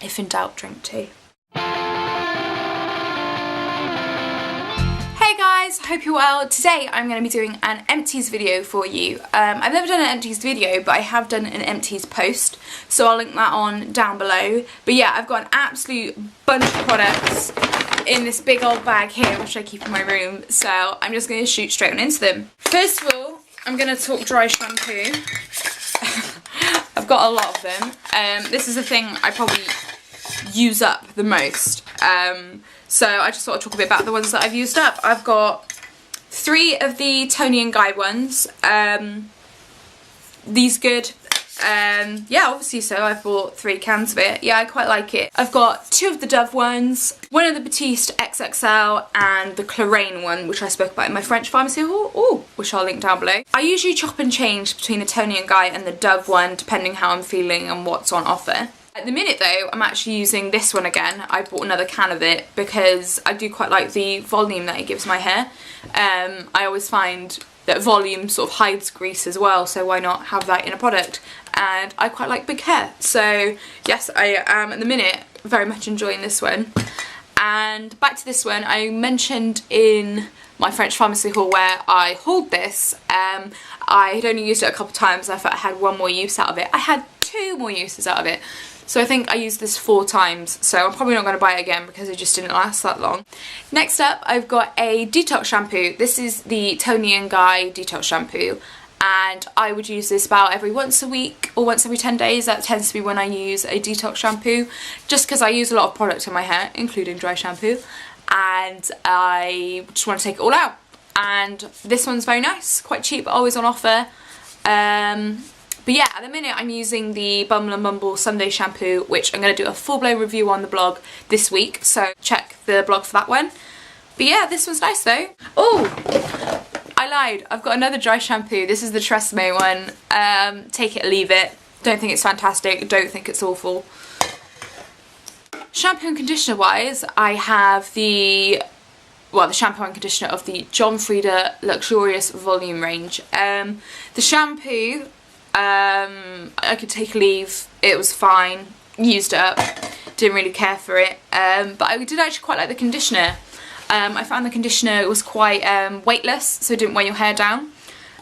If in doubt, drink tea. Hey guys, hope you're well. Today I'm going to be doing an Empties video for you. I've never done an Empties video, but I have done an Empties post, so I'll link that on down below. But yeah, I've got an absolute bunch of products in this big old bag here, which I keep in my room, so I'm just going to shoot straight on into them. First of all, I'm going to talk dry shampoo. I've got a lot of them. This is the thing I probably use up the most. So I just thought I'd talk a bit about the ones that I've used up. I've got 3 of the Toni & Guy ones. These good. Yeah, obviously so. I've bought 3 cans of it. Yeah, I quite like it. I've got 2 of the Dove ones, 1 of the Batiste XXL, and the Clarins one, which I spoke about in my French pharmacy haul, which I'll link down below. I usually chop and change between the Toni & Guy and the Dove one, depending how I'm feeling and what's on offer. At the minute though, I'm actually using this one again. I bought another can of it because I do quite like the volume that it gives my hair. I always find that volume sort of hides grease as well, so why not have that in a product? And I quite like big hair, so yes, I am at the minute very much enjoying this one. And back to this one, I mentioned in my French pharmacy haul where I hauled this, I had only used it a couple of times and I thought I had 1 more use out of it. I had 2 more uses out of it. So I think I used this 4 times, so I'm probably not going to buy it again because it just didn't last that long. Next up, I've got a detox shampoo. This is the Toni & Guy detox shampoo, and I would use this about every once a week or once every 10 days. That tends to be when I use a detox shampoo, just because I use a lot of product in my hair, including dry shampoo, and I just want to take it all out. And this one's very nice, quite cheap, always on offer. But yeah, at the minute I'm using the Bumble and Bumble Sunday shampoo, which I'm going to do a full-blown review on the blog this week, so check the blog for that one. But yeah, this one's nice though. Oh, I lied. I've got another dry shampoo. This is the Tresemme one. Take it or leave it. Don't think it's fantastic. Don't think it's awful. Shampoo and conditioner wise, I have the shampoo and conditioner of the John Frieda Luxurious Volume range. The shampoo, I could take a leave, it was fine, used it up, didn't really care for it, but I did actually quite like the conditioner. I found the conditioner was quite weightless, so it didn't weigh your hair down,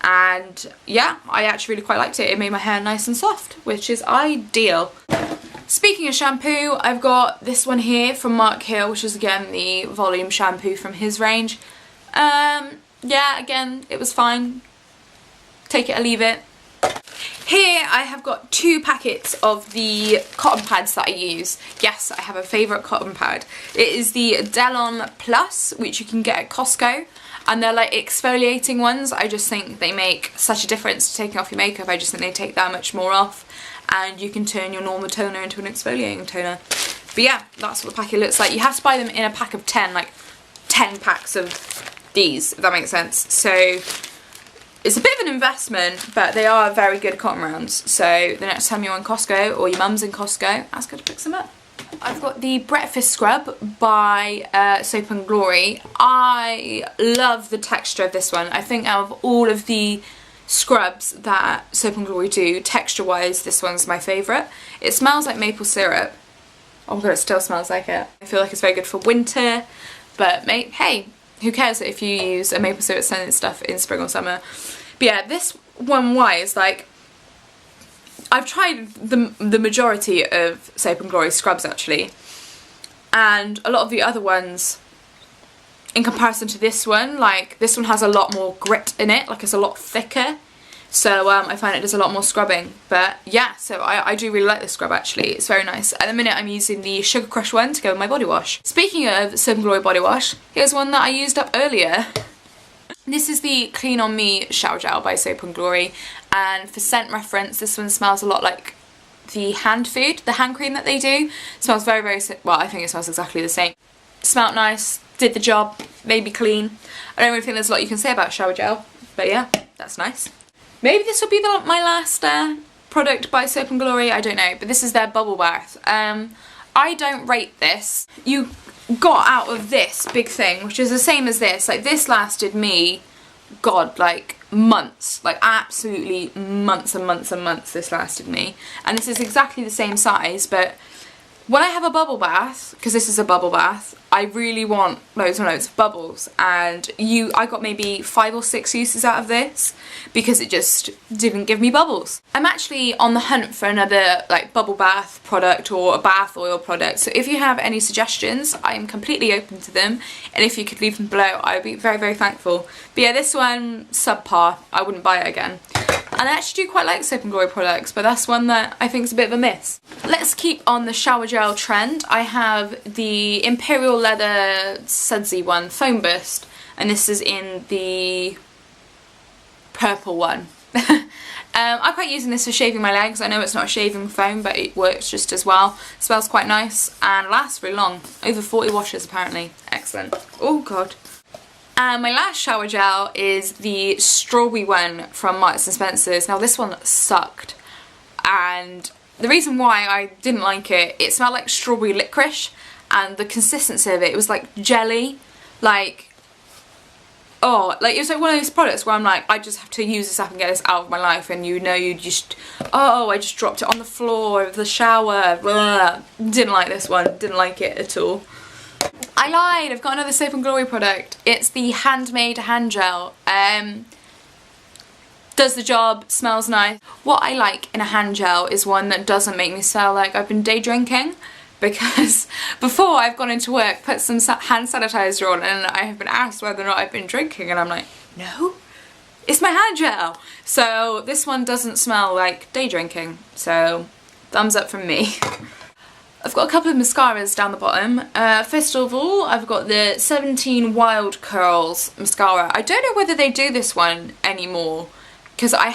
and yeah, I actually really quite liked it. It made my hair nice and soft, which is ideal. Speaking of shampoo, I've got this one here from Mark Hill, which is again the volume shampoo from his range. Yeah, again, it was fine, take it or leave it. Here I have got 2 packets of the cotton pads that I use. Yes, I have a favourite cotton pad. It is the Delon Plus, which you can get at Costco, and they're like exfoliating ones. I just think they make such a difference to taking off your makeup. I just think they take that much more off, and you can turn your normal toner into an exfoliating toner. But yeah, that's what the packet looks like. You have to buy them in a pack of 10, like 10 packs of these, if that makes sense. So it's a bit of an investment, but they are very good cotton rounds. So the next time you're in Costco or your mum's in Costco, ask her to pick some up. I've got the Breakfast Scrub by Soap & Glory. I love the texture of this one. I think out of all of the scrubs that Soap & Glory do, texture-wise, this one's my favourite. It smells like maple syrup. Oh my god, it still smells like it. I feel like it's very good for winter, but hey, who cares if you use a maple syrup scented stuff in spring or summer. But yeah, this one wise, like, I've tried the majority of Soap & Glory scrubs actually, and a lot of the other ones, in comparison to this one, like, this one has a lot more grit in it, like it's a lot thicker, so I find it does a lot more scrubbing. But yeah, so I do really like this scrub actually, it's very nice. At the minute I'm using the Sugar Crush one to go with my body wash. Speaking of Soap & Glory body wash, here's one that I used up earlier. This is the Clean On Me Shower Gel by Soap & Glory, and for scent reference, this one smells a lot like the hand food, the hand cream that they do. It smells very, very, well, I think it smells exactly the same. Smelled nice, did the job, made me clean. I don't really think there's a lot you can say about shower gel, but yeah, that's nice. Maybe this will be my last product by Soap & Glory, I don't know, but this is their bubble bath. I don't rate this. You got out of this big thing, which is the same as this, like this lasted me, god, like months, like absolutely months and months and months this lasted me, and this is exactly the same size, but when I have a bubble bath, because this is a bubble bath, I really want loads and loads of bubbles, and I got maybe 5 or 6 uses out of this because it just didn't give me bubbles. I'm actually on the hunt for another like bubble bath product or a bath oil product, so if you have any suggestions, I'm completely open to them, and if you could leave them below, I would be very, very thankful. But yeah, this one, subpar. I wouldn't buy it again. And I actually do quite like Soap & Glory products, but that's one that I think is a bit of a miss. Let's keep on the shower gel trend. I have the Imperial Leather Sudsy one, Foam Burst, and this is in the purple one. I'm quite using this for shaving my legs. I know it's not a shaving foam, but it works just as well. It smells quite nice and lasts really long. Over 40 washes apparently. Excellent. Oh god. And my last shower gel is the strawberry one from Marks & Spencer's. Now this one sucked, and the reason why I didn't like it, it smelled like strawberry licorice, and the consistency of it was like jelly, like, oh, like it was like one of those products where I'm like, I just have to use this up and get this out of my life, and you know you just, oh, I just dropped it on the floor of the shower, blah. Didn't like this one, didn't like it at all. I lied, I've got another Soap & Glory product. It's the Handmade Hand Gel. Does the job, smells nice. What I like in a hand gel is one that doesn't make me smell like I've been day drinking, because before I've gone into work, put some hand sanitizer on, and I have been asked whether or not I've been drinking, and I'm like, no, it's my hand gel. So this one doesn't smell like day drinking, so thumbs up from me. I've got a couple of mascaras down the bottom. First of all, I've got the 17 Wild Curls Mascara. I don't know whether they do this one anymore, because I've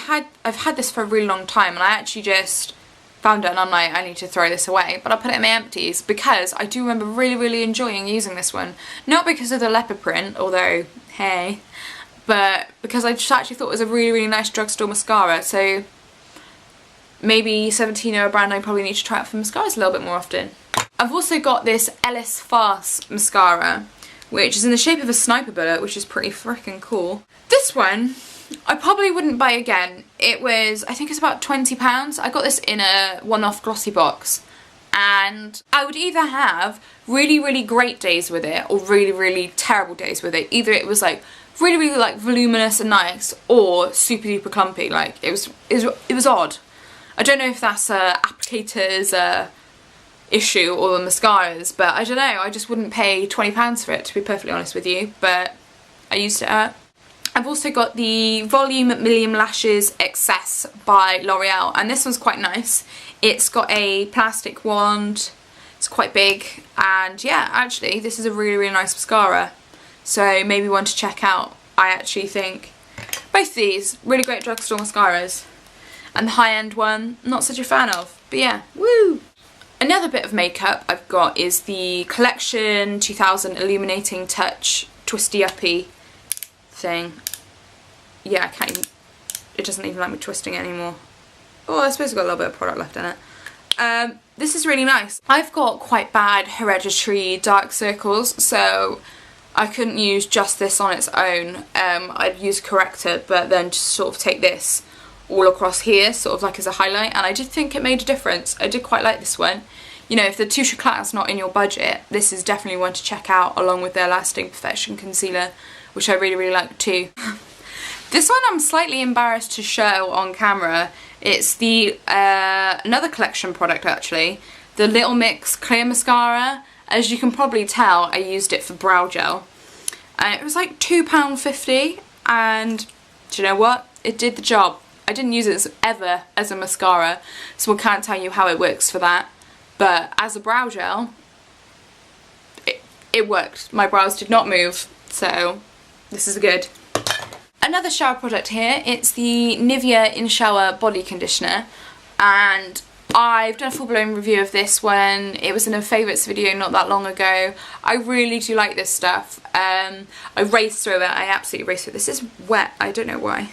had this for a really long time, and I actually just found it and I'm like, I need to throw this away, but I put it in my empties because I do remember really, really enjoying using this one. Not because of the leopard print, although, hey, but because I just actually thought it was a really, really nice drugstore mascara, so maybe 17 are a brand I probably need to try out for mascaras a little bit more often. I've also got this Ellis Farce mascara, which is in the shape of a sniper bullet, which is pretty freaking cool. This one, I probably wouldn't buy again. It was, I think it's about £20. I got this in a one-off glossy box, and I would either have really, really great days with it or really, really terrible days with it. Either it was like really, really like voluminous and nice, or super duper clumpy. Like it was odd. I don't know if that's applicator's issue or the mascaras, but I don't know, I just wouldn't pay £20 for it, to be perfectly honest with you, but I used it up. I've also got the Volume Million Lashes Excess by L'Oreal, and this one's quite nice. It's got a plastic wand, it's quite big, and yeah, actually this is a really, really nice mascara, so maybe one to check out. I actually think both these, really great drugstore mascaras. And the high-end one, not such a fan of, but yeah, woo! Another bit of makeup I've got is the Collection 2000 Illuminating Touch Twisty Uppy thing. Yeah, I can't even, it doesn't even like me twisting it anymore. Oh, I suppose I've got a little bit of product left in it. This is really nice. I've got quite bad hereditary dark circles, so I couldn't use just this on its own. I'd use a corrector, but then just sort of take this all across here, sort of like as a highlight, and I did think it made a difference. I did quite like this one. You know, if the Touche Eclat's not in your budget, this is definitely one to check out, along with their Lasting Perfection Concealer, which I really, really like too. This one I'm slightly embarrassed to show on camera. It's the another Collection product actually, the Little Mix Clear Mascara. As you can probably tell, I used it for brow gel, and it was like £2.50, and do you know what? It did the job. I didn't use it ever as a mascara, so I can't tell you how it works for that. But as a brow gel, it worked. My brows did not move, so this is good. Another shower product here, it's the Nivea In Shower Body Conditioner, and I've done a full-blown review of this one. It was in a favourites video not that long ago. I really do like this stuff. I raced through it, I absolutely raced through it. This is wet, I don't know why.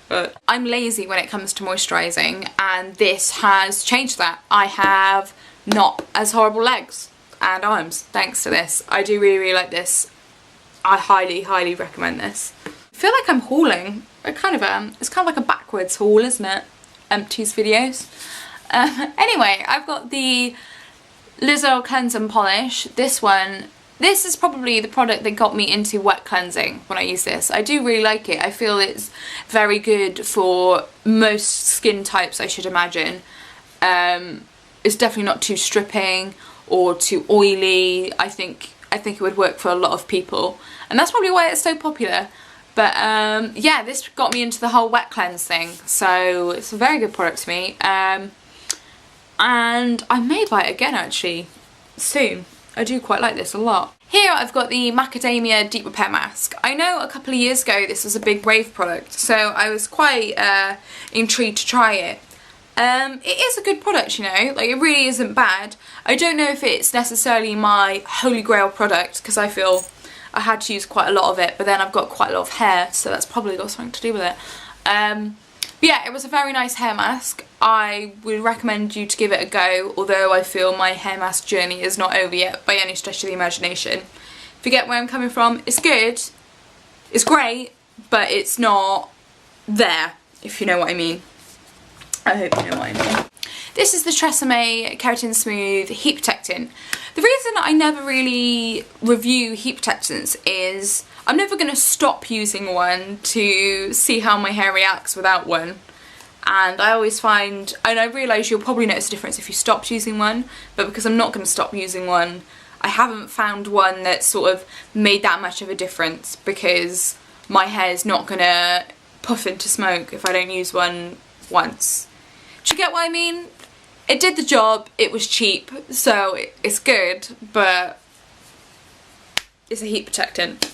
But I'm lazy when it comes to moisturising, and this has changed that. I have not as horrible legs and arms thanks to this. I do really, really like this. I highly, highly recommend this. I feel like I'm hauling. I kind of am. It's kind of like a backwards haul, isn't it? Empties videos. Anyway, I've got the Lizzo Cleanse and Polish. This is probably the product that got me into wet cleansing when I use this. I do really like it. I feel it's very good for most skin types, I should imagine. It's definitely not too stripping or too oily. I think it would work for a lot of people, and that's probably why it's so popular. But yeah, this got me into the whole wet cleanse thing, so it's a very good product to me. And I may buy it again actually soon. I do quite like this a lot. Here I've got the Macadamia Deep Repair Mask. I know a couple of years ago this was a big rave product, so I was quite intrigued to try it. It is a good product, you know, like it really isn't bad. I don't know if it's necessarily my holy grail product, because I feel I had to use quite a lot of it, but then I've got quite a lot of hair, so that's probably got something to do with it. But yeah, it was a very nice hair mask. I would recommend you to give it a go, although I feel my hair mask journey is not over yet by any stretch of the imagination. If you get where I'm coming from, it's good, it's great, but it's not there, if you know what I mean. I hope you know what I mean. This is the Tresemme Keratin Smooth Heat Protectant. The reason I never really review heat protectants is I'm never going to stop using one to see how my hair reacts without one. And I always find, and I realise you'll probably notice a difference if you stopped using one, but because I'm not going to stop using one, I haven't found one that sort of made that much of a difference, because my hair is not going to puff into smoke if I don't use one once. Do you get what I mean? It did the job, it was cheap, so it's good, but it's a heat protectant.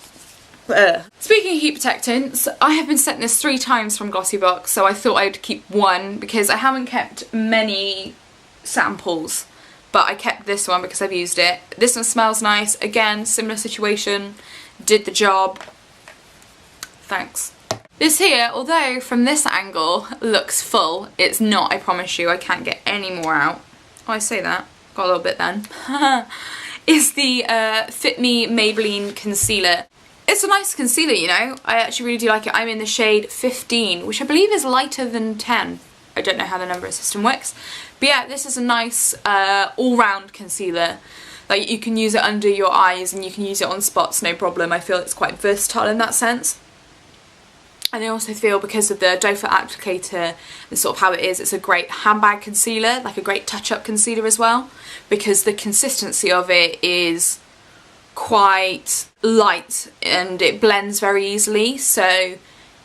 Speaking of heat protectants, I have been sent this 3 times from Glossybox, so I thought I'd keep one because I haven't kept many samples, but I kept this one because I've used it. This one smells nice, again, similar situation, did the job. Thanks. This here, although from this angle looks full, it's not, I promise you, I can't get any more out. Oh, I say that, got a little bit then. Is the Fit Me Maybelline Concealer. It's a nice concealer, you know, I actually really do like it. I'm in the shade 15, which I believe is lighter than 10. I don't know how the number system works. But yeah, this is a nice all-round concealer. Like, you can use it under your eyes and you can use it on spots, no problem. I feel it's quite versatile in that sense. And I also feel, because of the doe foot applicator and sort of how it is, it's a great handbag concealer, like a great touch-up concealer as well, because the consistency of it is quite light and it blends very easily, so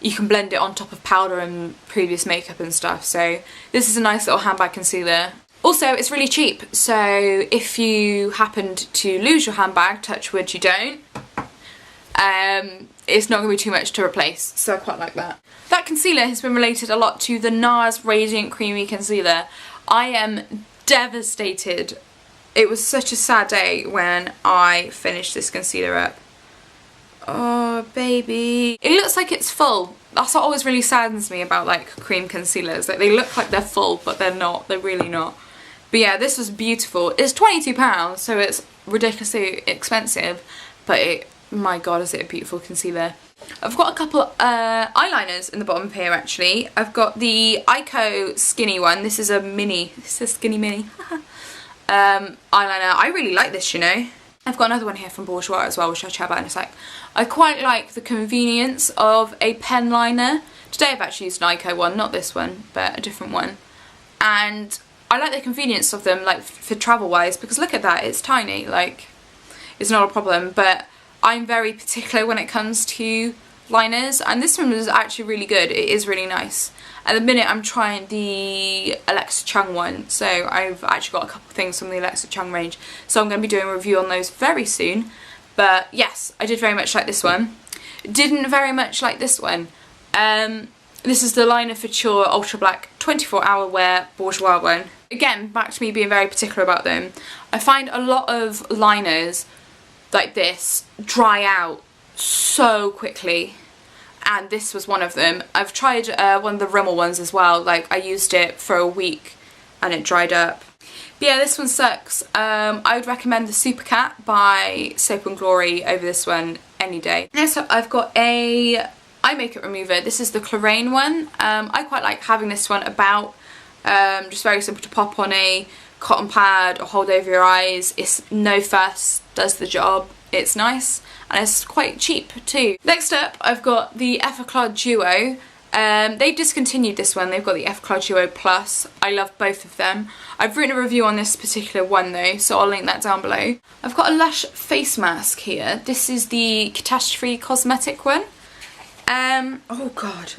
you can blend it on top of powder and previous makeup and stuff. So this is a nice little handbag concealer. Also, it's really cheap, so if you happened to lose your handbag, touch wood you don't, it's not going to be too much to replace, so I quite like that. That concealer has been related a lot to the NARS Radiant Creamy Concealer. I am devastated. It was such a sad day when I finished this concealer up. Oh, baby. It looks like it's full. That's what always really saddens me about, like, cream concealers. Like, they look like they're full, but they're not. They're really not. But yeah, this was beautiful. It's £22, so it's ridiculously expensive, but it, my god, is it a beautiful concealer. I've got a couple eyeliners in the bottom here, actually. I've got the Ico Skinny one. This is a mini. This is a skinny mini. Eyeliner. I really like this, you know. I've got another one here from Bourjois as well, which I'll chat about in a sec. I quite like the convenience of a pen liner. Today I've actually used an Ico one, not this one, but a different one. And I like the convenience of them, like, for travel-wise, because look at that, it's tiny, like, it's not a problem, but I'm very particular when it comes to liners, and this one was actually really good. It is really nice. At the minute I'm trying the Alexa Chung one, so I've actually got a couple of things from the Alexa Chung range, so I'm going to be doing a review on those very soon. But yes, I did very much like this one. Didn't very much like this one. This is the Liner Future Ultra Black 24-hour wear Bourjois one. Again, back to me being very particular about them. I find a lot of liners like this dry out so quickly, and this was one of them. I've tried one of the Rimmel ones as well. Like, I used it for a week and it dried up. But yeah, this one sucks. I would recommend the Super Cat by Soap & Glory over this one any day. Next up, I've got a eye makeup remover. This is the Clarins one. I quite like having this one about. Just very simple to pop on a cotton pad or hold over your eyes. It's no fuss, does the job. It's nice and it's quite cheap too. Next up, I've got the Effaclar Duo. They've discontinued this one. They've got the Effaclar Duo Plus. I love both of them. I've written a review on this particular one though, so I'll link that down below. I've got a Lush face mask here. This is the Catastrophe Cosmetic one. Oh god,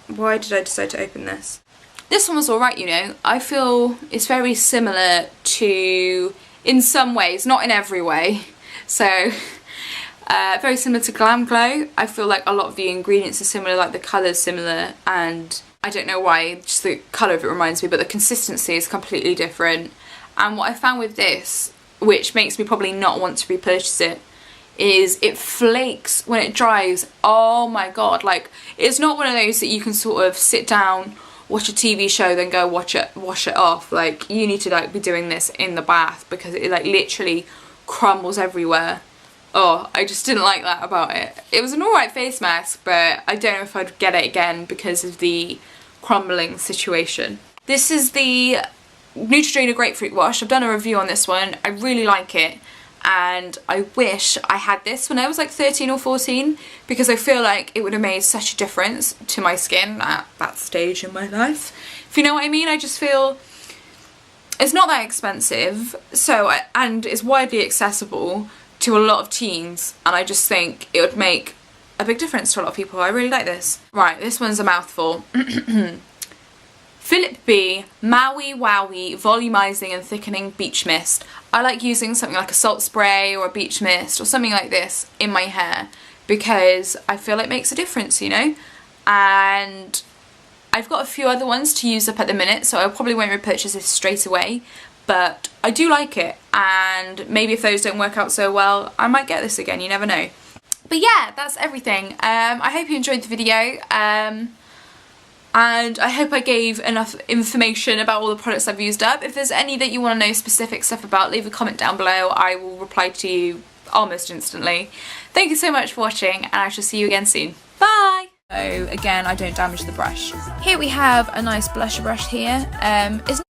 why did I decide to open this? This one was alright, you know. I feel it's very similar to, in some ways, not in every way. So, very similar to Glam Glow. I feel like a lot of the ingredients are similar, like the colour's similar, and I don't know why, just the colour of it reminds me, but the consistency is completely different. And what I found with this, which makes me probably not want to repurchase it, is it flakes when it dries. Oh my god, like, it's not one of those that you can sort of sit down, watch a TV show, then go wash it off. Like, you need to like be doing this in the bath because it like literally crumbles everywhere. Oh, I just didn't like that about it. It was an alright face mask, but I don't know if I'd get it again because of the crumbling situation. This is the Neutrogena Grapefruit Wash. I've done a review on this one. I really like it, and I wish I had this when I was like 13 or 14 because I feel like it would have made such a difference to my skin at that stage in my life. If you know what I mean, I just feel it's not that expensive, and it's widely accessible to a lot of teens, and I just think it would make a big difference to a lot of people. I really like this. Right, this one's a mouthful. Philip B Maui Wowie Volumizing and Thickening Beach Mist. I like using something like a salt spray or a beach mist or something like this in my hair because I feel it makes a difference, you know? And I've got a few other ones to use up at the minute, so I probably won't repurchase this straight away, but I do like it, and maybe if those don't work out so well, I might get this again, you never know. But yeah, that's everything. I hope you enjoyed the video, and I hope I gave enough information about all the products I've used up. If there's any that you want to know specific stuff about, leave a comment down below. I will reply to you almost instantly. Thank you so much for watching, and I shall see you again soon. Bye! So again, I don't damage the brush. Here we have a nice blusher brush here. It's